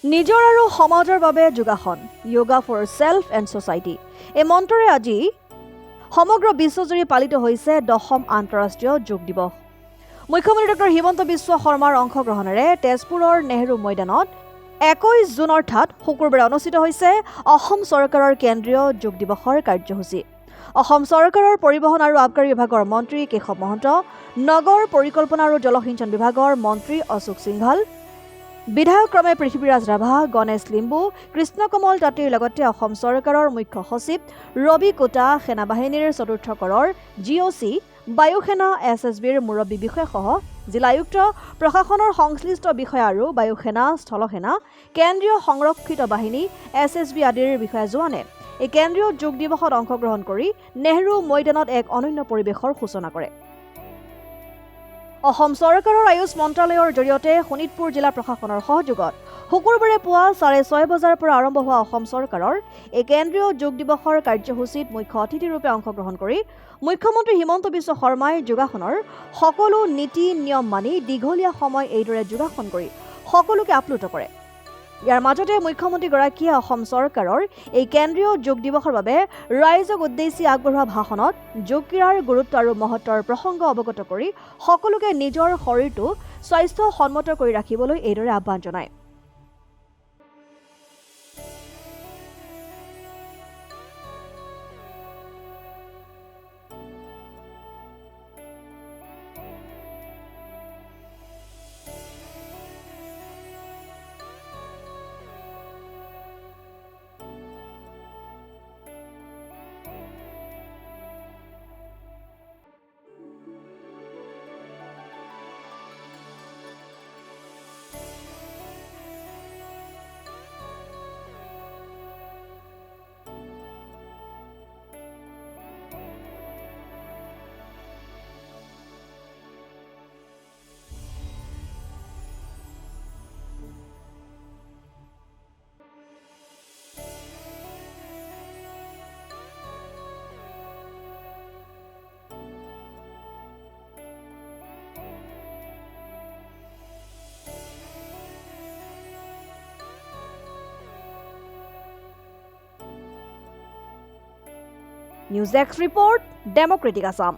নিজৰ আৰু সমাজৰ বাবে যোগাসন, yoga for self and society. এই মন্ত্ৰৰে আজি সমগ্ৰ বিশ্বজুৰি পালিত হৈছে 10ম আন্তঃৰাষ্ট্ৰীয় যোগ দিৱস। মুখ্যমন্ত্ৰী ডক্টৰ হিমন্ত বিশ্ব শৰ্মাৰ অংশগ্ৰহণেৰে তেজপুৰৰ নেহৰু ময়দানত 21 জুন অৰ্থাৎ শুকুৰবাৰে অনুষ্ঠিত হৈছে অসম চৰকাৰৰ কেন্দ্ৰীয় যোগ দিৱসৰ কাৰ্যসূচী। অসম চৰকাৰৰ পৰিবহণ আৰু আবকাৰী বিভাগৰ মন্ত্ৰী কেশৱ মহন্ত, নগৰ পৰিকল্পনা আৰু জলসিঞ্চন বিভাগৰ মন্ত্ৰী অশোক সিংঘল, বিধায়কক্ৰমে পৃথিৱীৰাজ ৰাভা, গণেশ লিম্বু, কৃষ্ণকমল তাঁতীৰ লগতে অসম চৰকাৰৰ মুখ্য সচিব ৰবি কোটা, সেনাবাহিনীৰ 4ৰ্থ কৰৰ GOC, বায়ুসেনা SSBৰ মুৰব্বী বিষয়াসহ জিলা আয়ুক্ত, প্ৰশাসনৰ সংশ্লিষ্ট বিষয়া আৰু বায়ুসেনা, স্থলসেনা, কেন্দ্ৰীয় সংৰক্ষিত বাহিনী SSB আদিৰ বিষয়াজোৱানে এই কেন্দ্ৰীয় যোগ দিৱসত অংশগ্ৰহণ কৰি নেহৰু ময়দানত এক অনন্য পৰিৱেশৰ সূচনা কৰে। অসম চৰকাৰৰ আয়ুষ মন্ত্ৰালয়ৰ জৰিয়তে শোণিতপুৰ জিলা প্ৰশাসনৰ সহযোগত শুকুৰবাৰে পুৱা 6:30 বজাৰ পৰা আৰম্ভ হোৱা অসম চৰকাৰৰ এই কেন্দ্ৰীয় যোগ দিৱসৰ কাৰ্যসূচীত মুখ্য অতিথিৰূপে অংশগ্ৰহণ কৰি মুখ্যমন্ত্ৰী হিমন্ত বিশ্ব শৰ্মাই যোগাসনৰ সকলো নীতি নিয়ম মানি দীঘলীয়া সময় এইদৰে যোগাসন কৰি সকলোকে আপ্লুত কৰে। ইয়াৰ মাজতে মুখ্যমন্ত্ৰীগৰাকীয়ে অসম চৰকাৰৰ এই কেন্দ্ৰীয় যোগ দিৱসৰ বাবে ৰাইজক উদ্দেশ্যি আগবঢ়োৱা ভাষণত যোগ ক্ৰীড়াৰ গুৰুত্ব আৰু মহত্বৰ প্ৰসংগ অৱগত কৰি সকলোকে নিজৰ শৰীৰটো স্বাস্থ্যসন্মত কৰি ৰাখিবলৈ এইদৰে আহ্বান জনায়। News desk report, Democratic Assam.